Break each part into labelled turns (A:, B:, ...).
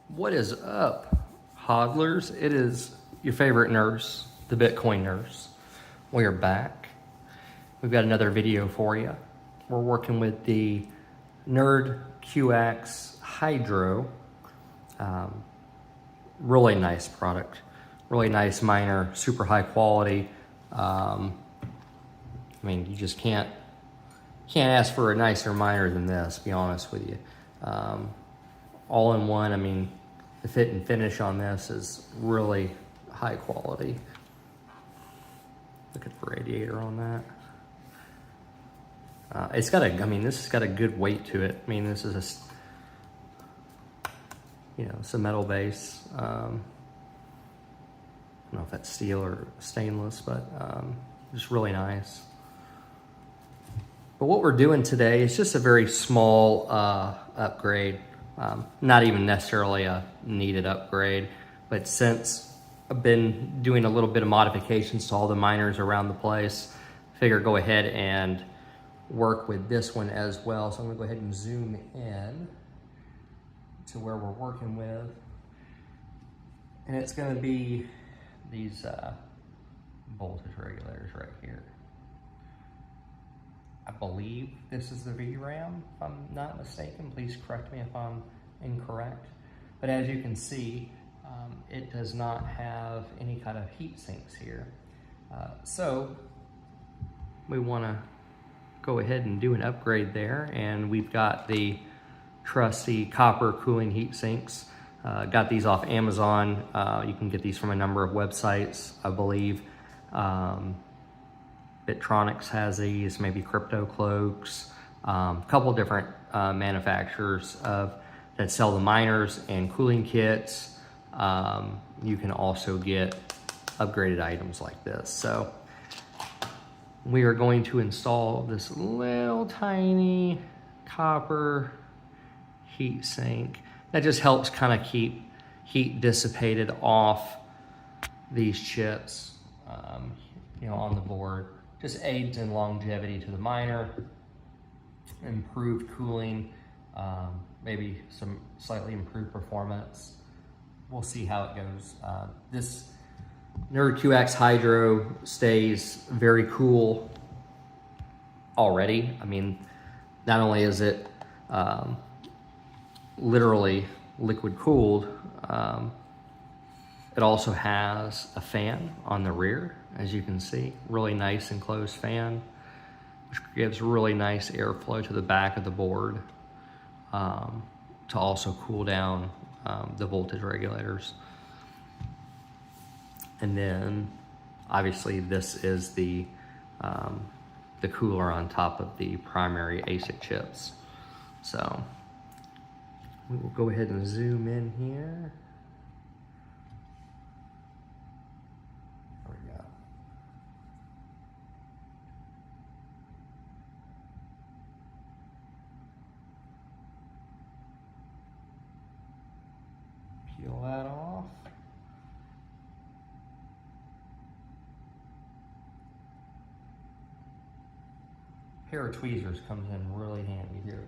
A: What is up, hodlers? It is your favorite nurse, the Bitcoin nurse. We are back. We've got another video for you. We're working with the NerdQaxe Hydro. Really nice product. Really nice miner, super high quality. I mean, you just can't ask for a nicer miner than this, to be honest with you. All in one, I mean, the fit and finish on this is really high quality. Look at the radiator on that. It's got this has got a good weight to it. I mean, this is it's a metal base. I don't know if that's steel or stainless, but just really nice. But what we're doing today is just a very small upgrade. Not even necessarily a needed upgrade, but since I've been doing a little bit of modifications to all the miners around the place, I figure go ahead and work with this one as well. So I'm gonna go ahead and zoom in to where we're working with. And it's gonna be these voltage regulators right here. I believe this is the VRAM, if I'm not mistaken. Please correct me if I'm incorrect. But as you can see, it does not have any kind of heat sinks here. So we wanna go ahead and do an upgrade there. And we've got the trusty copper cooling heat sinks. Got these off Amazon. You can get these from a number of websites, I believe. Bitronix has these, maybe Crypto Cloaks, a couple different manufacturers that sell the miners and cooling kits. You can also get upgraded items like this. So we are going to install this little tiny copper heat sink that just helps kind of keep heat dissipated off these chips, on the board. Just aids in longevity to the miner, improved cooling, maybe some slightly improved performance. We'll see how it goes. This NerdQaxe Hydro stays very cool already. I mean, not only is it literally liquid cooled, it also has a fan on the rear, as you can see, really nice enclosed fan, which gives really nice airflow to the back of the board to also cool down the voltage regulators. And then obviously this is the cooler on top of the primary ASIC chips. So we will go ahead and zoom in here. There we go. Peel that off. A pair of tweezers comes in really handy here.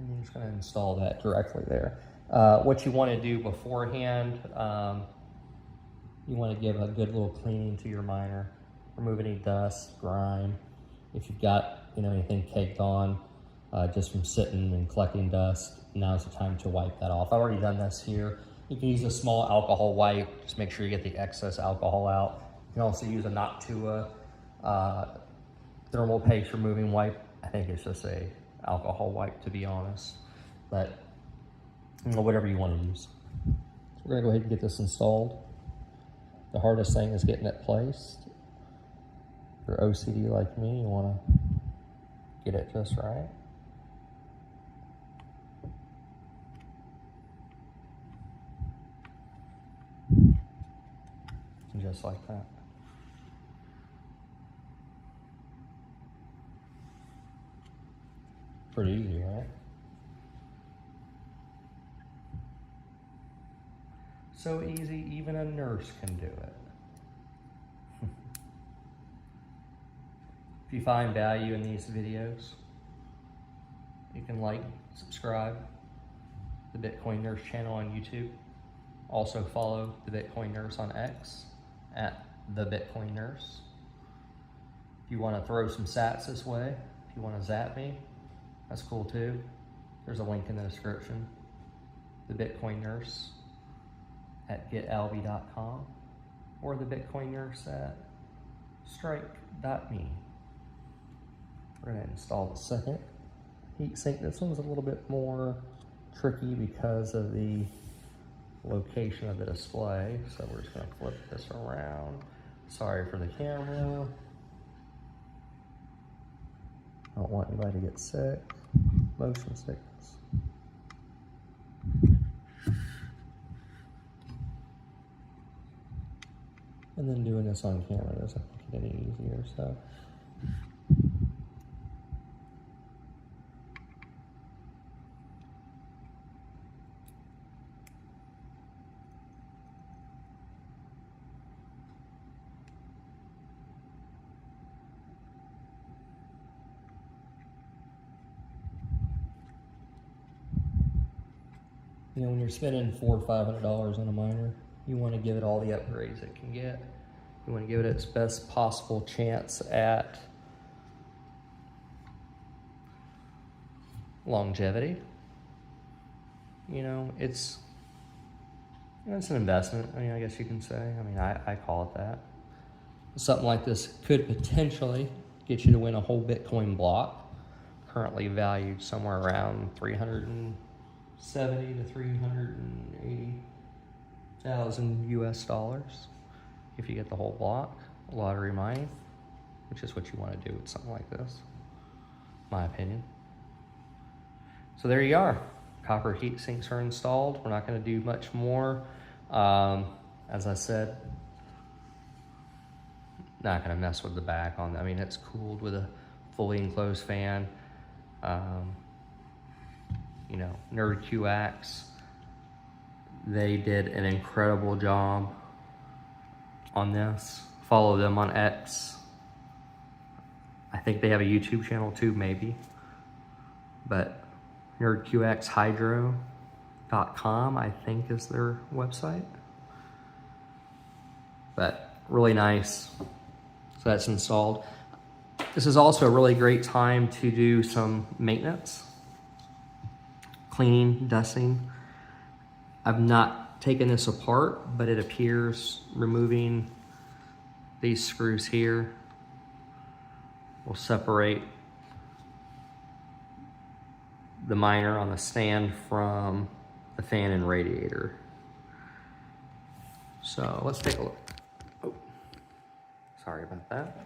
A: And you're just going to install that directly there. What you want to do beforehand, you want to give a good little cleaning to your miner. Remove any dust, grime. If you've got anything caked on just from sitting and collecting dust, now's the time to wipe that off. I've already done this here. You can use a small alcohol wipe. Just make sure you get the excess alcohol out. You can also use a Noctua thermal paste removing wipe. I think it's just a alcohol wipe, to be honest, but whatever you want to use. So we're gonna go ahead and get this installed. The hardest thing is getting it placed. If you're OCD like me, you want to get it just right. And just like that. Pretty easy, right? So easy, even a nurse can do it. If you find value in these videos, You can like, subscribe the Bitcoin Nurse channel on YouTube. Also follow the Bitcoin Nurse on X at TheBitcoinNurse. If you want to throw some sats this way, if you want to zap me, that's cool too. There's a link in the description. The Bitcoin Nurse at getalby.com or the Bitcoin Nurse at strike.me. We're going to install the second heatsink. This one's a little bit more tricky because of the location of the display. So we're just going to flip this around. Sorry for the camera. I don't want anybody to get sick. Motion sickness. And then doing this on camera doesn't make it any easier, so. You know, when you're spending $400 or $500 on a miner, you want to give it all the upgrades it can get. You want to give it its best possible chance at longevity. You know, it's an investment. I mean, I guess you can say. I mean, I call it that. Something like this could potentially get you to win a whole Bitcoin block, currently valued somewhere around 370 to 380,000 US dollars if you get the whole block, lottery mining, which is what you want to do with something like this, my opinion. So there you are. Copper heat sinks are installed. We're not going to do much more. As I said, not going to mess with the back on. I mean, it's cooled with a fully enclosed fan. You know, NerdQaxe, they did an incredible job on this. Follow them on X. I think they have a YouTube channel too, maybe. But NerdQaxe Hydro.com, I think, is their website. But really nice. So that's installed. This is also a really great time to do some maintenance. Cleaning, dusting. I've not taken this apart, but it appears removing these screws here will separate the miner on the stand from the fan and radiator. So let's take a look. Oh, sorry about that.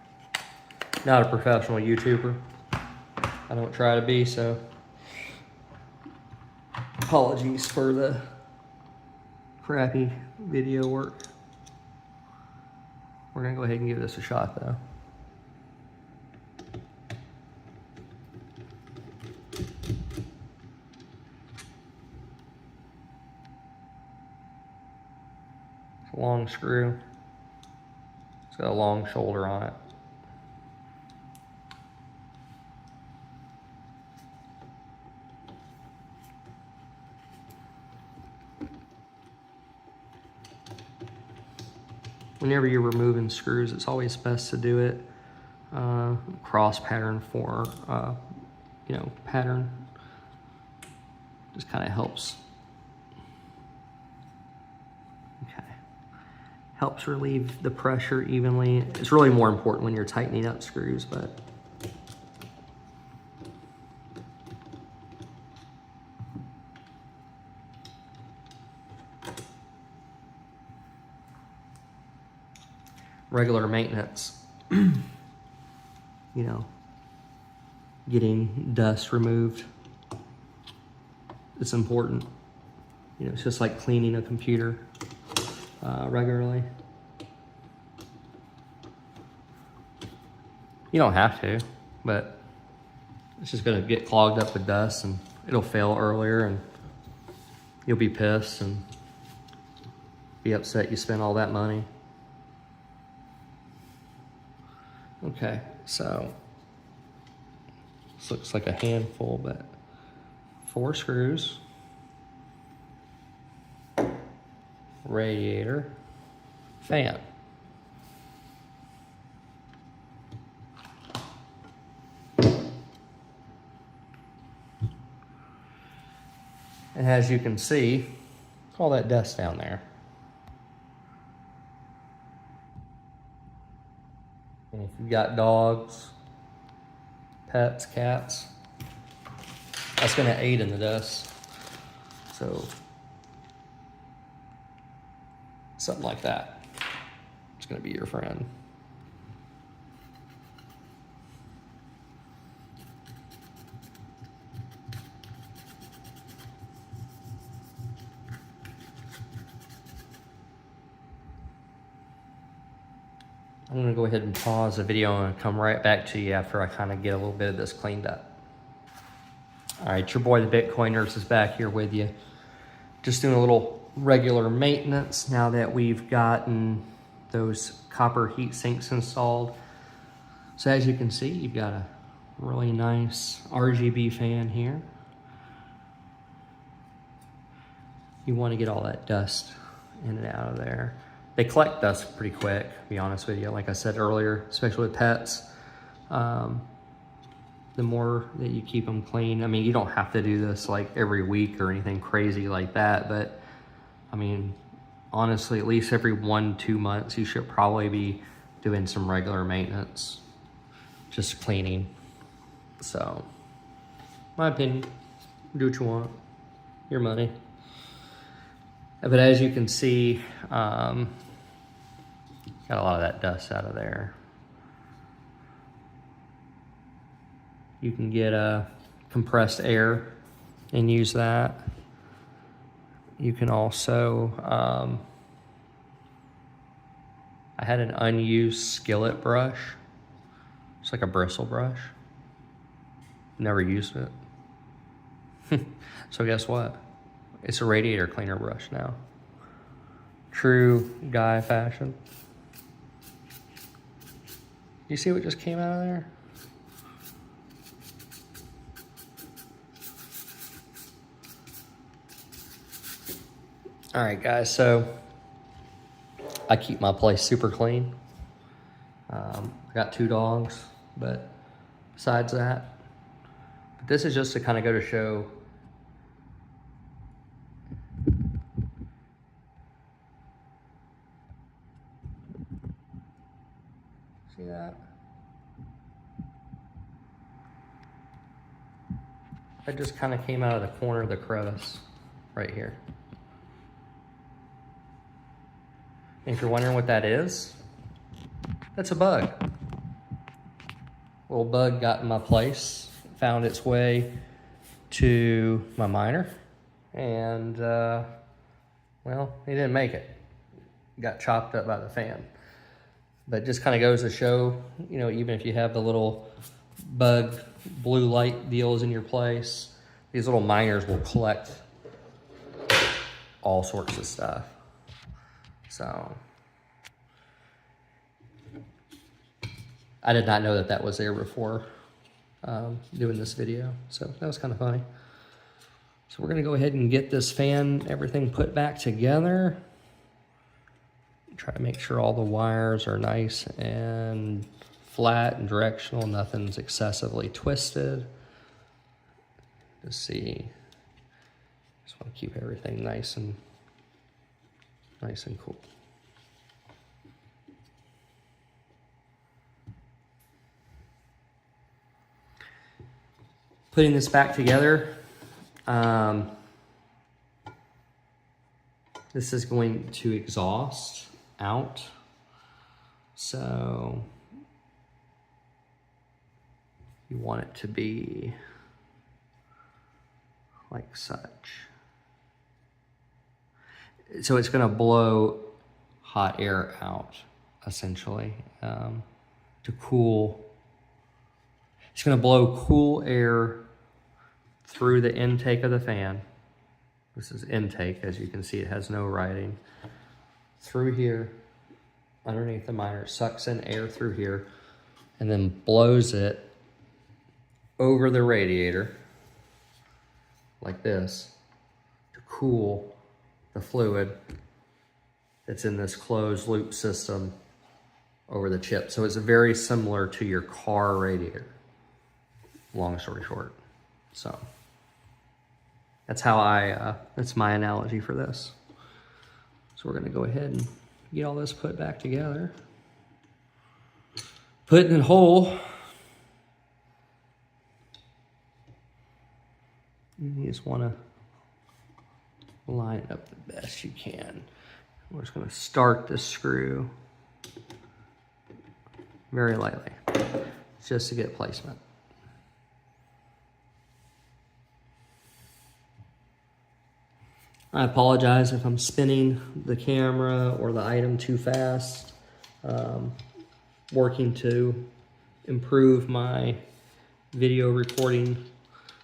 A: Not a professional YouTuber. I don't try to be, so apologies for the crappy video work. We're gonna go ahead and give this a shot though. It's a long screw. It's got a long shoulder on it. Whenever you're removing screws, it's always best to do it cross pattern for, you know, pattern. Just kind of helps. Okay. Helps relieve the pressure evenly. It's really more important when you're tightening up screws, but regular maintenance, you know, getting dust removed, it's important. You know, it's just like cleaning a computer regularly. You don't have to, but it's just gonna get clogged up with dust and it'll fail earlier and you'll be pissed and be upset you spent all that money. Okay, so this looks like a handful, but 4 screws, radiator, fan. And as you can see, all that dust down there. And if you've got dogs, pets, cats, that's going to aid in the dust. So something like that, it's going to be your friend. I'm going to go ahead and pause the video and come right back to you after I kind of get a little bit of this cleaned up. All right, your boy, the Bitcoin Nurse, is back here with you. Just doing a little regular maintenance now that we've gotten those copper heat sinks installed. So as you can see, you've got a really nice RGB fan here. You want to get all that dust in and out of there. They collect dust pretty quick, to be honest with you. Like I said earlier, especially with pets, the more that you keep them clean. I mean, you don't have to do this like every week or anything crazy like that, but I mean, honestly, at least every 1-2 months, you should probably be doing some regular maintenance, just cleaning. So, my opinion, do what you want, your money. But as you can see, got a lot of that dust out of there. You can get compressed air and use that. You can also, I had an unused skillet brush. It's like a bristle brush. Never used it. So guess what? It's a radiator cleaner brush now. True guy fashion. You see what just came out of there? All right, guys, so I keep my place super clean. I got 2 dogs, but besides that, but this is just to kind of go to show see that? That just kind of came out of the corner of the crevice right here. And if you're wondering what that is, that's a bug. Little bug got in my place, found its way to my miner, and well, he didn't make it. Got chopped up by the fan. But just kind of goes to show, you know, even if you have the little bug blue light deals in your place, these little miners will collect all sorts of stuff. So I did not know that that was there before doing this video. So that was kind of funny. So we're gonna go ahead and get this fan, everything put back together. Try to make sure all the wires are nice and flat and directional, nothing's excessively twisted. Just see, just want to keep everything nice and cool. Putting this back together, this is going to exhaust out. So you want it to be like such. So it's going to blow hot air out, essentially, to cool. It's going to blow cool air through the intake of the fan. This is intake, as you can see, it has no writing. Through here, underneath the miner, sucks in air through here, and then blows it over the radiator like this to cool the fluid that's in this closed loop system over the chip. So it's very similar to your car radiator, long story short. So that's how that's my analogy for this. So we're gonna go ahead and get all this put back together. Put it in hole. You just wanna line it up the best you can. We're just gonna start the screw very lightly, just to get placement. I apologize if I'm spinning the camera or the item too fast. Working to improve my video recording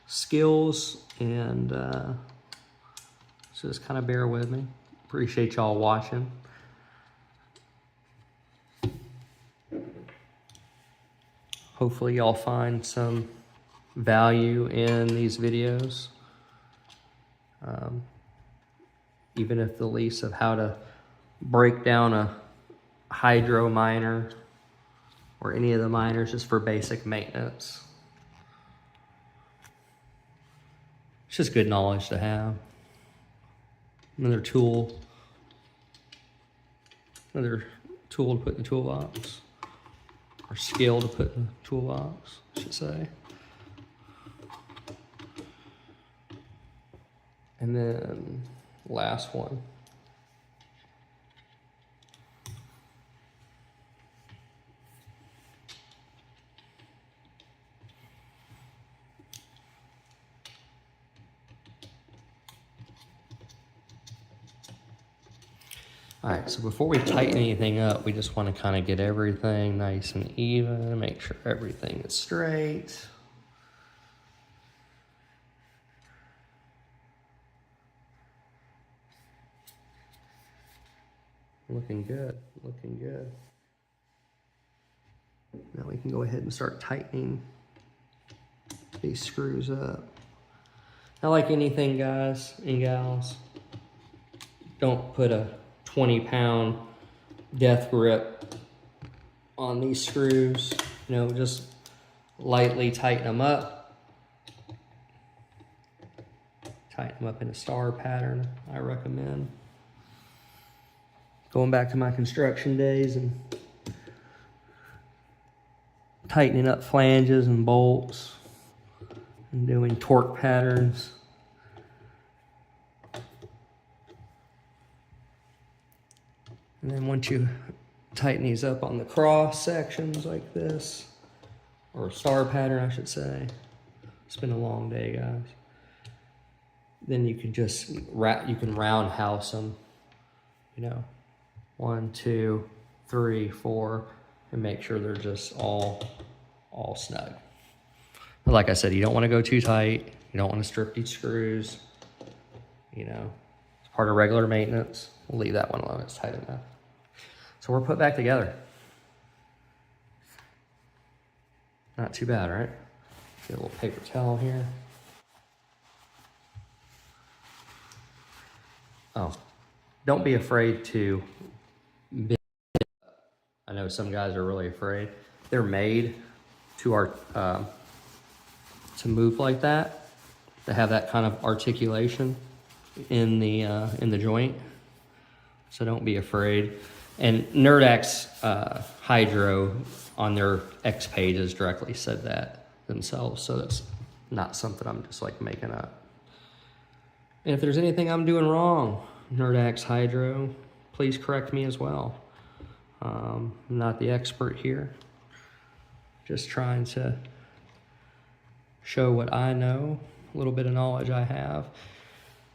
A: skills, and so just kind of bear with me. Appreciate y'all watching. Hopefully y'all find some value in these videos. Even if the least of how to break down a hydro miner or any of the miners just for basic maintenance. It's just good knowledge to have. Another tool to put in the toolbox, or skill to put in the toolbox, I should say. And then last one. All right, so before we tighten anything up, we just want to kind of get everything nice and even, make sure everything is straight. Looking good, looking good. Now we can go ahead and start tightening these screws up. Now, like anything, guys and gals, don't put a 20-pound death grip on these screws. You know, just lightly tighten them up. Tighten them up in a star pattern, I recommend. Going back to my construction days and tightening up flanges and bolts and doing torque patterns. And then once you tighten these up on the cross sections like this, or star pattern, I should say. It's been a long day, guys. Then you can just roundhouse them, you know, 1, 2, 3, 4, and make sure they're just all snug. But like I said, you don't want to go too tight. You don't want to strip these screws. You know, it's part of regular maintenance. We'll leave that one alone. It's tight enough. So we're put back together. Not too bad, right? Get a little paper towel here. Oh, don't be afraid to bend. I know some guys are really afraid. They're made to move like that, to have that kind of articulation in the joint. So don't be afraid. And NerdAxe Hydro on their X pages directly said that themselves. So that's not something I'm just like making up. And if there's anything I'm doing wrong, NerdAxe Hydro, please correct me as well. I'm not the expert here. Just trying to show what I know, a little bit of knowledge I have.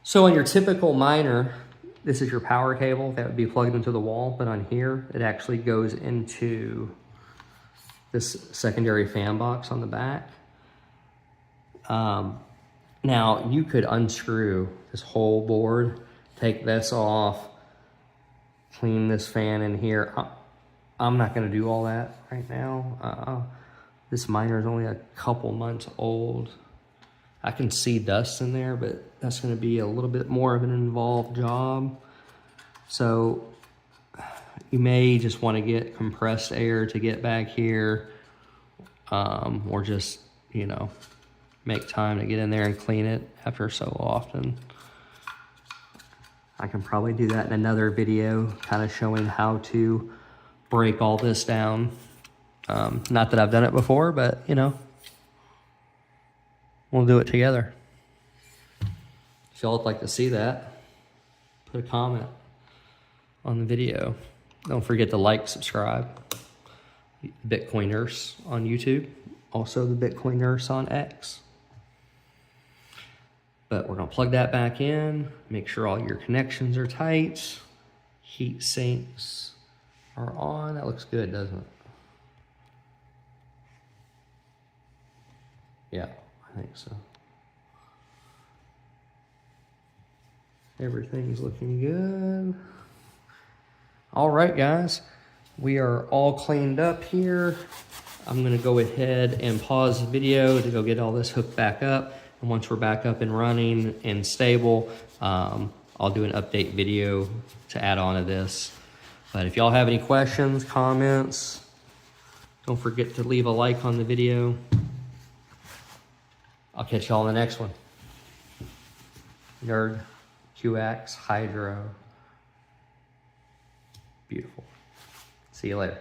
A: So on your typical miner, this is your power cable that would be plugged into the wall, but on here, it actually goes into this secondary fan box on the back. Now, you could unscrew this whole board, take this off, clean this fan in here. I'm not gonna do all that right now. This miner is only a couple months old. I can see dust in there, but that's gonna be a little bit more of an involved job. So you may just wanna get compressed air to get back here, or just, you know, make time to get in there and clean it after so often. I can probably do that in another video, kind of showing how to break all this down. Not that I've done it before, but you know, we'll do it together. If y'all would like to see that, put a comment on the video. Don't forget to like, subscribe. TheBitcoinNurse on YouTube. Also the TheBitcoinNurse on X. But we're gonna plug that back in, make sure all your connections are tight. Heat sinks are on. That looks good, doesn't it? Yeah, I think so. Everything's looking good. All right, guys, we are all cleaned up here. I'm gonna go ahead and pause the video to go get all this hooked back up. And once we're back up and running and stable, I'll do an update video to add on to this. But if y'all have any questions, comments, don't forget to leave a like on the video. I'll catch y'all in the next one. NerdQaxe Hydro. Beautiful. See you later.